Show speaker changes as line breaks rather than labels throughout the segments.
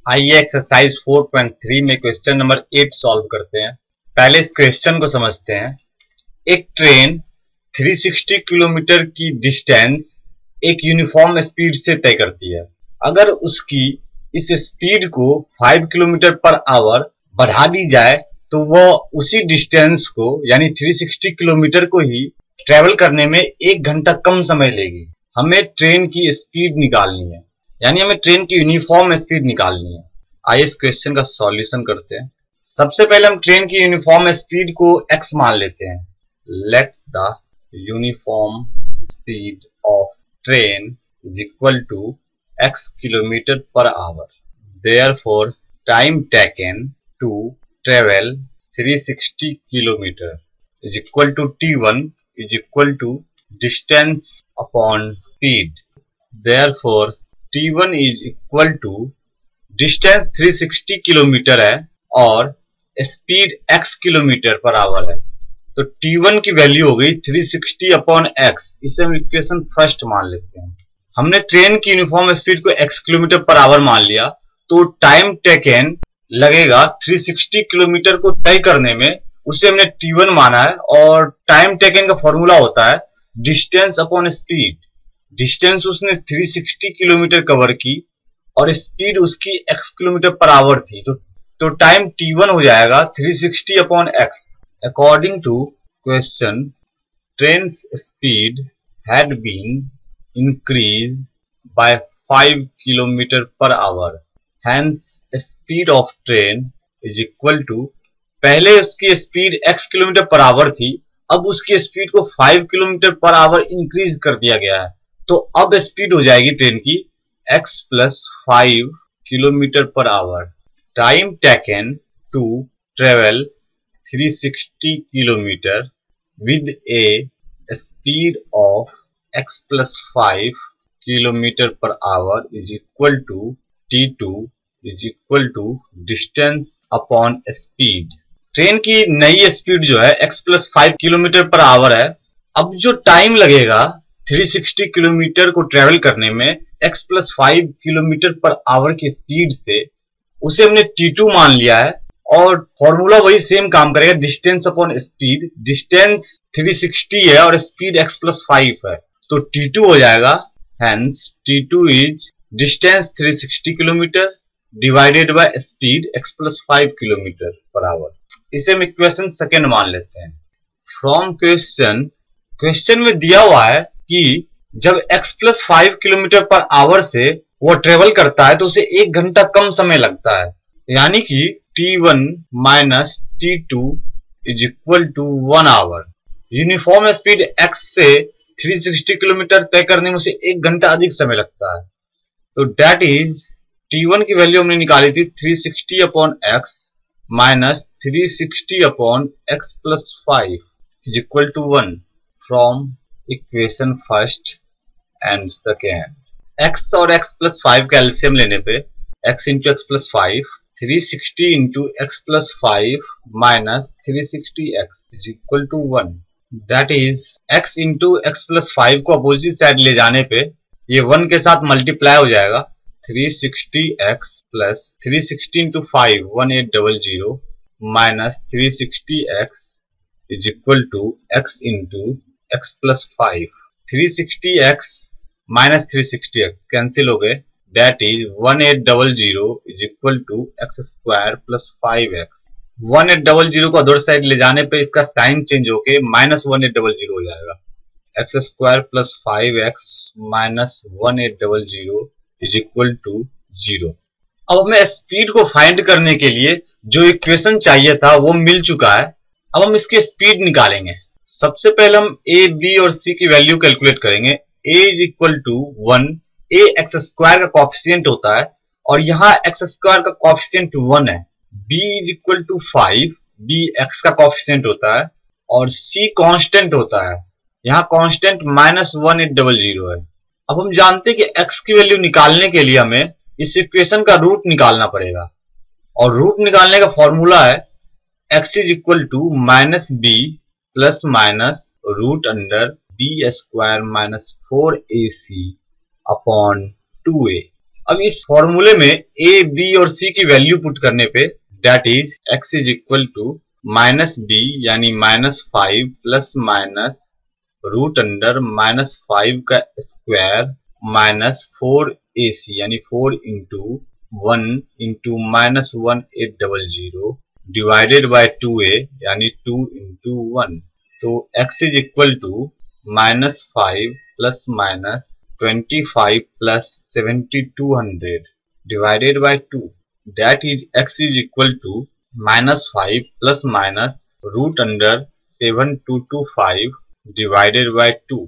आइए एक्सरसाइज 4.3 में question number 8 solve करते हैं। पहले इस क्वेश्चन को समझते हैं। एक ट्रेन 360 किलोमीटर की डिस्टेंस एक यूनिफॉर्म स्पीड से तय करती है। अगर उसकी इस स्पीड को 5 किलोमीटर पर आवर बढ़ा दी जाए तो वह उसी डिस्टेंस को यानी 360 किलोमीटर को ही ट्रेवल करने में 1 घंटा कम समय लेगी। हमें ट्रेन की स्पीड निकालनी है, यानी हमें ट्रेन की यूनिफॉर्म स्पीड निकालनी है। आइए इस क्वेश्चन का सॉल्यूशन करते हैं। सबसे पहले हम ट्रेन की यूनिफॉर्म स्पीड को x मान लेते हैं। Let the uniform speed of train is equal to x kilometre per hour. Therefore time taken to travel 360 kilometre is equal to t1 is equal to distance upon speed. Therefore t1 is equal to distance 360 kilometre है और speed x kilometre per hour है, तो t1 की value हो गई 360 upon x। इसे हम equation first मान लेते हैं। हमने ट्रेन की यूनिफॉर्म स्पीड को x किलोमीटर पर आवर मान लिया, तो टाइम टेकन लगेगा 360 किलोमीटर को तय करने में, उसे हमने t1 माना है। और टाइम टेकन का फॉर्मूला होता है डिस्टेंस अपॉन स्पीड। डिस्टेंस उसने 360 किलोमीटर कवर की और स्पीड उसकी x किलोमीटर पर आवर थी, तो टाइम t1 हो जाएगा 360 upon x। According to question, train speed had been increase by 5 kilometre per hour, hence speed of train is equal to, पहले उसकी speed x kilometre per hour थी, अब उसकी speed को 5 किलोमीटर पर आवर इंक्रीज कर दिया गया है, तो अब स्पीड हो जाएगी ट्रेन की x plus 5 kilometre per hour. Time taken to travel 360 kilometre with a speed of x plus 5 kilometre per hour is equal to t2 is equal to distance upon speed. Train की नई speed जो है x plus 5 kilometre per hour है। अब जो time लगेगा 360 kilometre को travel करने में x plus 5 kilometre per our की स्पीड से, उसे हमने t2 मान लिया है और फॉर्मूला वही सेम काम करेगा, डिस्टेंस अपॉन स्पीड। डिस्टेंस 360 है और स्पीड x प्लस 5 है, तो t2 हो जाएगा, hence t2 is distance 360 kilometre divided by speed x plus 5 kilometre per our. इसे हम इक्वेशन सेकेंड मान लेते हैं। फ्रॉम क्वेश्चन में दिया हुआ है कि जब x plus 5 kilometre per our से वो ट्रेवल करता है तो उसे 1 घंटा कम समय लगता है, यानी कि t1 minus t2 is equal to 1 hour. Uniform speed x से 360 किलोमीटर तय करने में उसे 1 घंटा अधिक समय लगता है, तो डेट इज t1 की वैल्यू हमने निकाली थी 360 upon x minus 360 upon x plus 5 is equal to 1 from equation first and second. x और x प्लस 5 का एलसीएम लेने पे x into x plus 5, 360 into x plus 5 minus 360x is equal to 1। That is x into x plus 5 को opposite side ले जाने पे ये 1 के साथ मल्टीप्लाई हो जाएगा। 360x plus 360 into 5 1800 minus 360x is equal to x into x plus 5। 360x minus 360x cancel हो गए, that is 1800 is equal to x square plus 5x। 1800 को अदर साइड ले जाने पे इसका साइन चेंज होके माइनस 1800 हो जाएगा। X square plus 5x minus 1800 is equal to 0। अब हमें स्पीड को फाइंड करने के लिए जो इक्वेशन चाहिए था वो मिल चुका है। अब हम इसकी स्पीड निकालेंगे। सबसे पहले हम a, b और c की वैल्यू कैलकुलेट करेंगे। a is equal to 1, a x square का कॉफिशिएंट होता है और यहाँ एक्स स्क्वायर का कॉफिशिएंट 1 है। b is equal to 5, b x का कॉफिशिएंट होता है और c कांस्टेंट होता है, यहाँ कांस्टेंट माइनस 1800 है। अब हम जानते हैं कि x की वैल्यू निकालने के लिए हमें इस इक्वेशन का रूट निकालना पड़ेगा और रूट निकालने का फॉर्मूला है x is equal to minus b plus minus root under b square minus 4ac upon 2a। अब इस फॉर्मूले में a, b और c की वैल्यू पुट करने पे that is x is equal to minus b यानी -5 प्लस माइनस रूट अंडर -5 का स्क्वायर माइनस 4ac यानी 4 into 1 into -1800 divided by 2a यानी 2 इंटू 1। तो x is equal to -5 plus minus 25 plus 7200 divided by 2, that is x is equal to -5 plus minus root under 7225 divided by 2,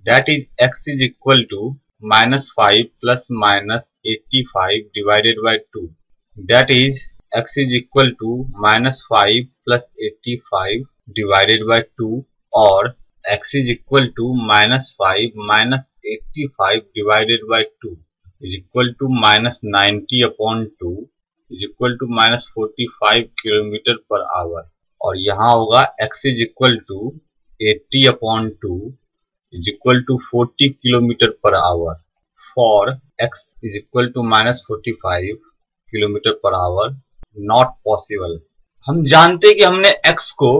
that is x is equal to -5 plus minus 85 divided by 2, that is x is equal to -5 plus 85 divided by 2 और x is equal to -5 minus 85 divided by 2 is equal to -90 upon 2 is equal to -45 kilometre per our. और यहाँ होगा x is equal to 80 upon 2 is equal to 40 kilometre per our for x is equal to -45 kilometre per our not possible. हम जानते हैं कि हमने x को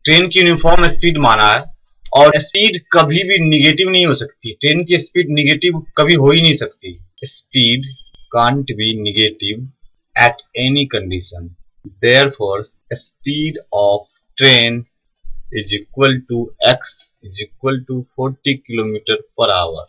train की यूनिफॉर्म स्पीड माना है और स्पीड कभी भी निगेटिव नहीं हो सकती। ट्रेन की स्पीड निगेटिव कभी हो ही नहीं सकती। Speed can't be negative at any condition, therefore speed of train is equal to x is equal to 40 kilometre per our.